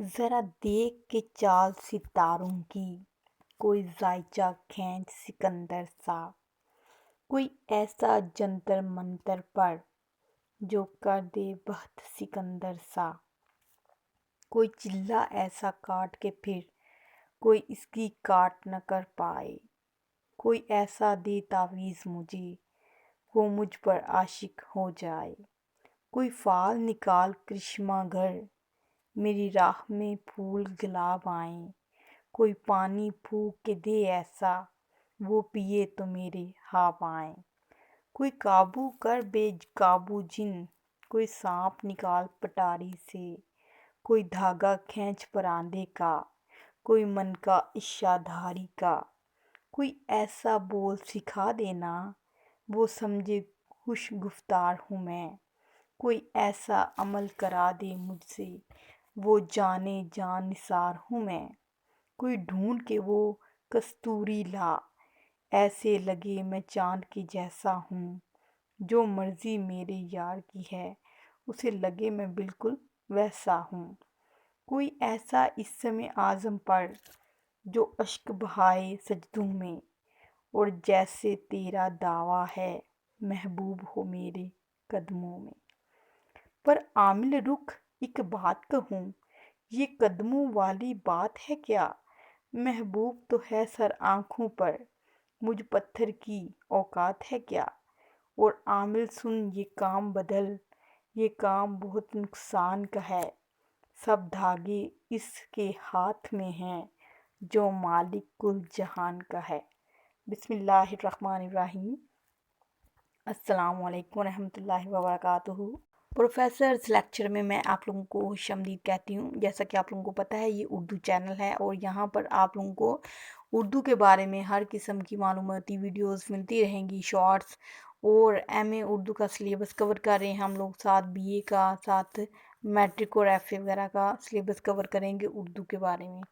ذرا دیکھ کے چال ستاروں کی، کوئی ذائچہ کھینچ سکندر سا، کوئی ایسا جنتر منتر پر جو کر دے بہت سکندر سا، کوئی چلہ ایسا کاٹ کے پھر کوئی اس کی کاٹ نہ کر پائے، کوئی ایسا دے تعویذ مجھے وہ مجھ پر عاشق ہو جائے، کوئی فال نکال کرشمہ گر میری راہ میں پھول گلاب آئیں، کوئی پانی پھونک کے دے ایسا وہ پیے تو میرے خواب آئیں، کوئی قابو کر بے قابو جن، کوئی سانپ نکال پٹاری سے، کوئی دھاگا کھینچ پراندے کا، کوئی من کا عشا دھاری کا، کوئی ایسا بول سکھا دینا وہ سمجھے خوش گفتار ہوں میں، کوئی ایسا عمل کرا دے مجھ سے وہ جانے جان نثار ہوں میں، کوئی ڈھونڈ کے وہ کستوری لا ایسے لگے میں چاند کے جیسا ہوں، جو مرضی میرے یار کی ہے اسے لگے میں بالکل ویسا ہوں، کوئی ایسا اسم اعظم پر جو اشک بہائے سجدوں میں، اور جیسے تیرا دعویٰ ہے محبوب ہو میرے قدموں میں۔ پر عامل رخ ایک بات کہوں، یہ قدموں والی بات ہے کیا، محبوب تو ہے سر آنکھوں پر، مجھ پتھر کی اوقات ہے کیا، اور عامل سن یہ کام بدل، یہ کام بہت نقصان کا ہے، سب دھاگے اس کے ہاتھ میں ہیں جو مالک کل جہان کا ہے۔ بسم اللہ الرحمن الرحیم۔ السلام علیکم ورحمۃ اللہ وبرکاتہ۔ پروفیسرز لیکچر میں آپ لوگوں کو خوش آمدید کہتی ہوں۔ جیسا کہ آپ لوگوں کو پتہ ہے یہ اردو چینل ہے اور یہاں پر آپ لوگوں کو اردو کے بارے میں ہر قسم کی معلوماتی ویڈیوز ملتی رہیں گی، شارٹس، اور ایم اے اردو کا سلیبس کور کر رہے ہیں ہم لوگ، ساتھ بی اے کا، ساتھ میٹرک اور ایف اے وغیرہ کا سلیبس کور کریں گے اردو کے بارے میں۔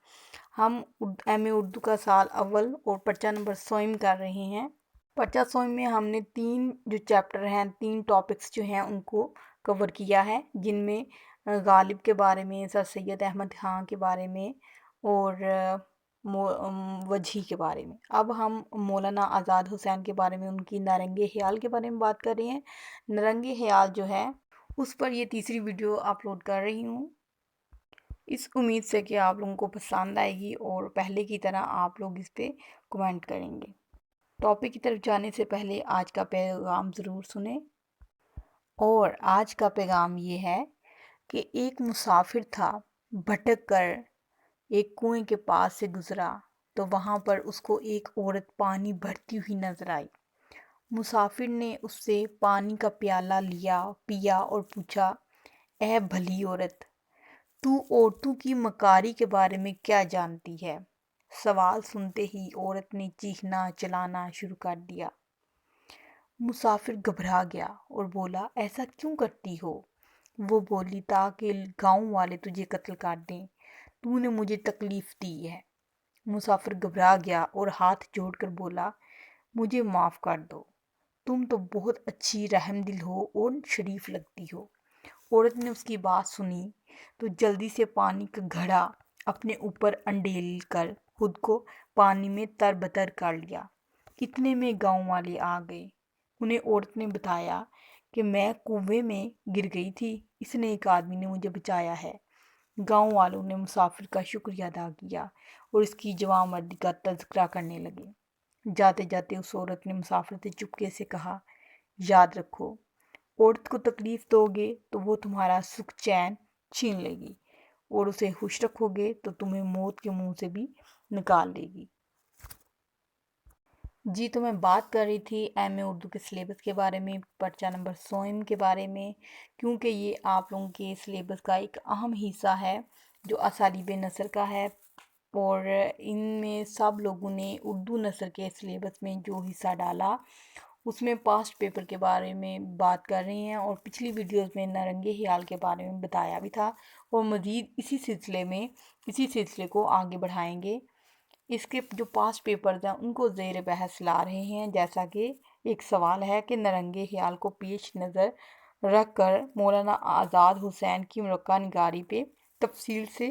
ہم ایم اے اردو کا سال اول اور پرچہ نمبر 100 کر رہے ہیں۔ پرچہ 100 میں ہم نے 3 جو چیپٹر ہیں، 3 ٹاپکس جو ہیں ان کو کور کیا ہے، جن میں غالب کے بارے میں، سر سید احمد خان کے بارے میں اور وجہی کے بارے میں۔ اب ہم مولانا آزاد حسین کے بارے میں، ان کی نارنگ خیال کے بارے میں بات کر رہے ہیں۔ نارنگ خیال جو ہے اس پر یہ تیسری ویڈیو اپلوڈ کر رہی ہوں، اس امید سے کہ آپ لوگوں کو پسند آئے گی اور پہلے کی طرح آپ لوگ اس پہ کمنٹ کریں گے۔ ٹاپک کی طرف جانے سے پہلے آج کا پیغام ضرور سنیں، اور آج کا پیغام یہ ہے کہ ایک مسافر تھا، بھٹک کر ایک کنویں کے پاس سے گزرا تو وہاں پر اس کو ایک عورت پانی بھرتی ہوئی نظر آئی۔ مسافر نے اس سے پانی کا پیالہ لیا، پیا اور پوچھا، اے بھلی عورت، تو عورتوں کی مکاری کے بارے میں کیا جانتی ہے؟ سوال سنتے ہی عورت نے چیخنا چلانا شروع کر دیا۔ مسافر گھبرا گیا اور بولا، ایسا کیوں کرتی ہو؟ وہ بولی، تاکہ گاؤں والے تجھے قتل کر دیں، تو نے مجھے تکلیف دی ہے۔ مسافر گھبرا گیا اور ہاتھ جوڑ کر بولا، مجھے معاف کر دو، تم تو بہت اچھی رحم دل ہو اور شریف لگتی ہو۔ عورت نے اس کی بات سنی تو جلدی سے پانی کا گھڑا اپنے اوپر انڈیل کر خود کو پانی میں تربتر کر لیا۔ اتنے میں گاؤں والے آ گئے۔ انہیں عورت نے بتایا کہ میں کنویں میں گر گئی تھی، اس نے ایک آدمی نے مجھے بچایا ہے۔ گاؤں والوں نے مسافر کا شکریہ ادا کیا اور اس کی جوان مردی کا تذکرہ کرنے لگے۔ جاتے جاتے اس عورت نے مسافر سے چپکے سے کہا، یاد رکھو، عورت کو تکلیف دو گے تو وہ تمہارا سکھ چین چھین لے گی، اور اسے خوش رکھو گے تو تمہیں موت کے منہ سے بھی نکال دے گی۔ جی، تو میں بات کر رہی تھی ایم اے اردو کے سلیبس کے بارے میں، پرچہ نمبر 100 کے بارے میں، کیونکہ یہ آپ لوگوں کے سلیبس کا ایک اہم حصہ ہے جو اسالیب نثر کا ہے، اور ان میں سب لوگوں نے اردو نثر کے سلیبس میں جو حصہ ڈالا اس میں پاسٹ پیپر کے بارے میں بات کر رہی ہیں، اور پچھلی ویڈیوز میں نارنگ خیال کے بارے میں بتایا بھی تھا، اور مزید اسی سلسلے کو آگے بڑھائیں گے۔ اس کے جو پاسٹ پیپرز ہیں ان کو زیر بحث لا رہے ہیں، جیسا کہ ایک سوال ہے کہ نارنگ خیال کو پیش نظر رکھ کر مولانا آزاد حسین کی مرقع نگاری پہ تفصیل سے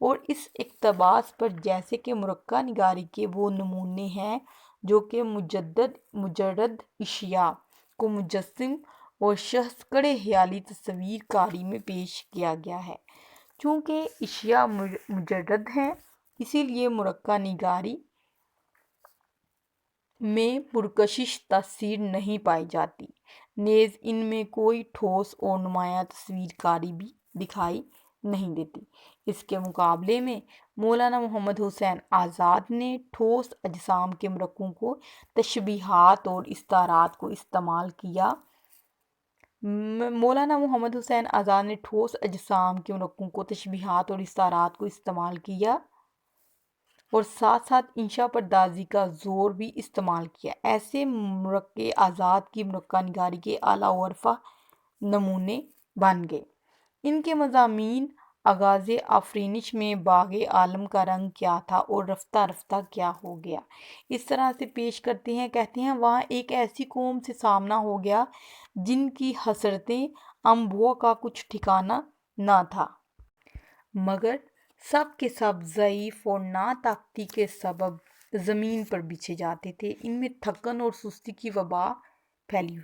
اور اس اقتباس پر جیسے کہ مرقع نگاری کے وہ نمونے ہیں جو کہ مجرد اشیاء کو مجسم اور شخص کڑے خیالی تصویر کاری میں پیش کیا گیا ہے۔ چونکہ اشیاء مجرد ہیں اسی لیے مرقع نگاری میں پرکشش تاثیر نہیں پائی جاتی، نیز ان میں کوئی ٹھوس اور نمایاں تصویر کاری بھی دکھائی نہیں دیتی۔ اس کے مقابلے میں مولانا محمد حسین آزاد نے ٹھوس اجسام کے مرقعوں کو تشبیہات اور استعارات کو استعمال کیا۔ مولانا محمد حسین آزاد نے ٹھوس اجسام کے مرقعوں کو تشبیہات اور استعارات کو استعمال کیا اور ساتھ ساتھ انشاء پردازی کا زور بھی استعمال کیا۔ ایسے مرقع آزاد کی مرقع نگاری کے اعلیٰ و ارفع نمونے بن گئے۔ ان کے مضامین آغاز آفرینش میں باغ عالم کا رنگ کیا تھا اور رفتہ رفتہ کیا ہو گیا، اس طرح سے پیش کرتے ہیں۔ کہتے ہیں وہاں ایک ایسی قوم سے سامنا ہو گیا جن کی حسرتیں انبوہ کا کچھ ٹھکانہ نہ تھا، مگر سب کے سب ضعیف اور ناطاقتی کے سبب زمین پر بچھے جاتے تھے۔ ان میں تھکن اور سستی کی وبا پھیلی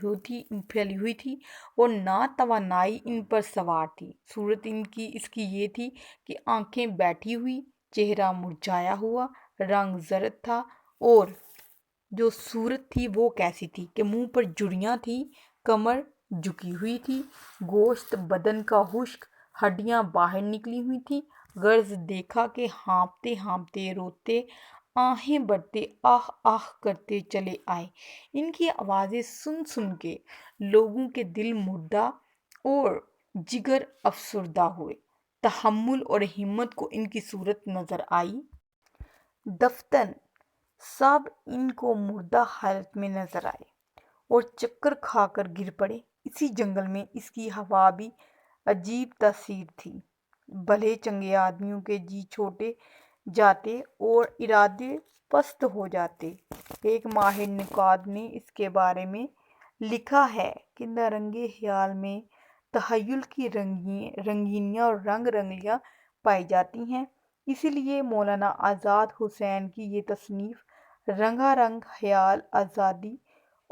ہوئی تھی اور ناتوانائی ان پر سوار تھی۔ صورت اس کی یہ تھی کہ آنکھیں بیٹھی ہوئی، چہرہ مرجھایا ہوا، رنگ زرد تھا، اور جو صورت تھی وہ کیسی تھی کہ منہ پر جھریاں تھیں، کمر جھکی ہوئی تھی، گوشت بدن کا خشک، ہڈیاں باہر نکلی ہوئی تھیں، غرض دیکھا کہ ہانپتے ہانپتے روتے آہیں بھرتے آہ آہ کرتے چلے آئے۔ ان کی آوازیں سن سن کے لوگوں کے دل مردہ اور جگر افسردہ ہوئے۔ تحمل اور ہمت کو ان کی صورت نظر آئی۔ دفتن سب ان کو مردہ حالت میں نظر آئے اور چکر کھا کر گر پڑے۔ اسی جنگل میں اس کی ہوا بھی عجیب تاثیر تھی۔ بھلے چنگے آدمیوں کے جی چھوٹے جاتے اور ارادے پست ہو جاتے۔ ایک ماہر نقاد نے اس کے بارے میں لکھا ہے کہ نرنگے خیال میں تخیل کی رنگینیاں اور رنگ رنگلیاں پائی جاتی ہیں، اسی لیے مولانا آزاد حسین کی یہ تصنیف رنگا رنگ خیال، آزادی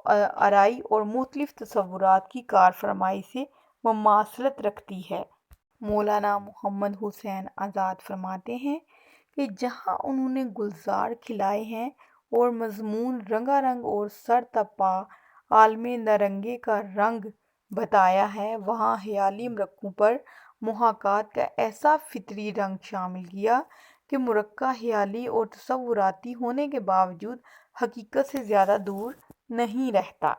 آرائی اور مختلف تصورات کی کارفرمائی سے مماثلت رکھتی ہے۔ مولانا محمد حسین آزاد فرماتے ہیں کہ جہاں انہوں نے گلزار کھلائے ہیں اور مضمون رنگا رنگ اور سر تا پا عالم نرنگے کا رنگ بتایا ہے، وہاں خیالی مرقعوں پر محاکات کا ایسا فطری رنگ شامل کیا کہ مرقع خیالی اور تصوراتی ہونے کے باوجود حقیقت سے زیادہ دور نہیں رہتا،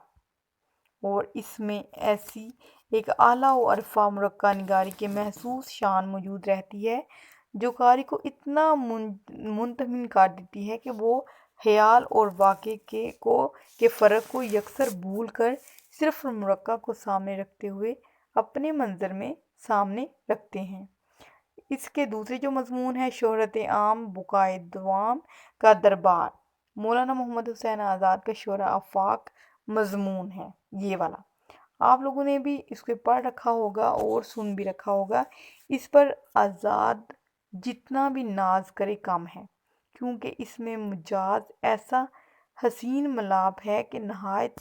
اور اس میں ایسی ایک اعلیٰ و ارفع مرقع نگاری کی محسوس شان موجود رہتی ہے جو قاری کو اتنا مطمئن کر دیتی ہے کہ وہ خیال اور واقع کے فرق کو یکسر بھول کر صرف مرقع کو سامنے رکھتے ہوئے اپنے منظر میں سامنے رکھتے ہیں۔ اس کے دوسرے جو مضمون ہے شہرت عام بقائے دوام کا دربار، مولانا محمد حسین آزاد کا شعرا آفاق مضمون ہے یہ والا۔ آپ لوگوں نے بھی اس کو پڑھ رکھا ہوگا اور سن بھی رکھا ہوگا۔ اس پر آزاد جتنا بھی ناز کرے کم ہے، کیونکہ اس میں مجاز ایسا حسین ملاپ ہے کہ نہایت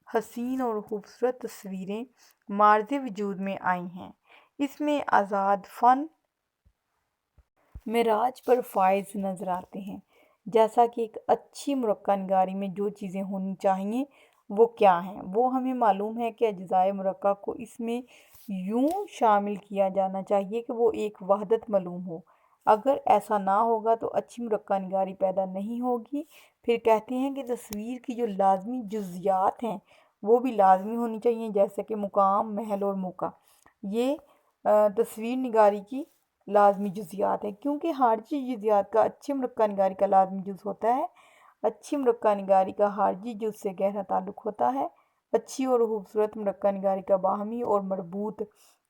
حسین اور خوبصورت تصویریں معرض وجود میں آئی ہیں۔ اس میں آزاد فن معراج پر فائز نظر آتے ہیں، جیسا کہ ایک اچھی مرقع نگاری میں جو چیزیں ہونی چاہیے وہ کیا ہیں۔ وہ ہمیں معلوم ہے کہ اجزائے مرقع کو اس میں یوں شامل کیا جانا چاہیے کہ وہ ایک وحدت معلوم ہو۔ اگر ایسا نہ ہوگا تو اچھی مرقع نگاری پیدا نہیں ہوگی۔ پھر کہتے ہیں کہ تصویر کی جو لازمی جزیات ہیں وہ بھی لازمی ہونی چاہیے، جیسے کہ مقام، محل اور موقع۔ یہ تصویر نگاری کی لازمی جزیات ہیں، کیونکہ خارجی جزیات کا اچھی مرقع نگاری کا لازمی جز ہوتا ہے۔ اچھی مرقع نگاری کا خارجی جز سے گہرا تعلق ہوتا ہے۔ اچھی اور خوبصورت مرقع نگاری کا باہمی اور مربوط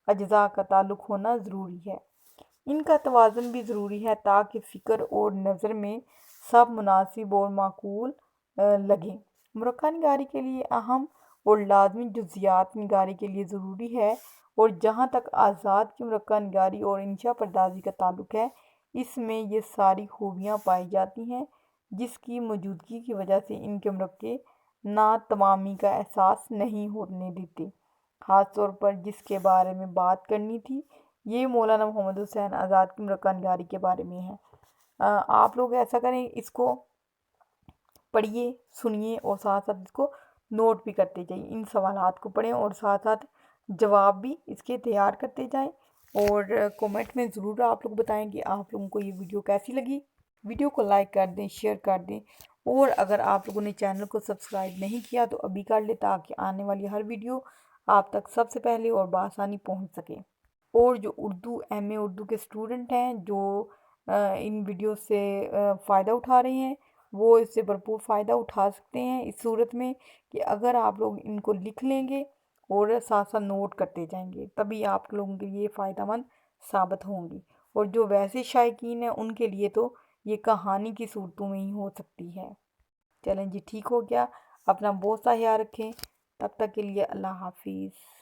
اجزاء کا تعلق ہونا ضروری ہے۔ ان کا توازن بھی ضروری ہے تاکہ فکر اور نظر میں سب مناسب اور معقول لگیں۔ مرقع نگاری کے لیے اہم اور لازمی جزیات نگاری کے لیے ضروری ہے، اور جہاں تک آزاد کی مرقع نگاری اور انشاء پردازی کا تعلق ہے اس میں یہ ساری خوبیاں پائی جاتی ہیں جس کی موجودگی کی وجہ سے ان کے مرکے ناتمامی کا احساس نہیں ہونے دیتے۔ خاص طور پر جس کے بارے میں بات کرنی تھی یہ مولانا محمد حسین آزاد کی مرکہ نگاری کے بارے میں ہے۔ آپ لوگ ایسا کریں، اس کو پڑھیے، سنیے اور ساتھ ساتھ اس کو نوٹ بھی کرتے جائیں، ان سوالات کو پڑھیں اور ساتھ ساتھ جواب بھی اس کے تیار کرتے جائیں۔ اور کومنٹ میں ضرور آپ لوگ بتائیں کہ آپ لوگوں کو یہ ویڈیو کیسی لگی۔ ویڈیو کو لائک کر دیں، شیئر کر دیں، اور اگر آپ لوگوں نے چینل کو سبسکرائب نہیں کیا تو ابھی کر لیں تاکہ آنے والی ہر ویڈیو آپ تک سب سے پہلے اور بآسانی پہنچ سکے۔ اور جو ایم اے اردو کے اسٹوڈنٹ ہیں جو ان ویڈیو سے فائدہ اٹھا رہے ہیں وہ اس سے بھرپور فائدہ اٹھا سکتے ہیں اس صورت میں کہ اگر آپ لوگ ان کو لکھ لیں گے اور ساتھ ساتھ نوٹ کرتے جائیں گے، تبھی آپ لوگوں کے لیے فائدہ مند ثابت ہوں گی۔ اور جو ویسے شائقین ہیں ان کے لیے تو یہ کہانی کی صورتوں میں ہی ہو سکتی ہے۔ چلیں جی، ٹھیک ہو گیا، اپنا بہت سا خیال رکھیں، تب تک کے لیے اللہ حافظ۔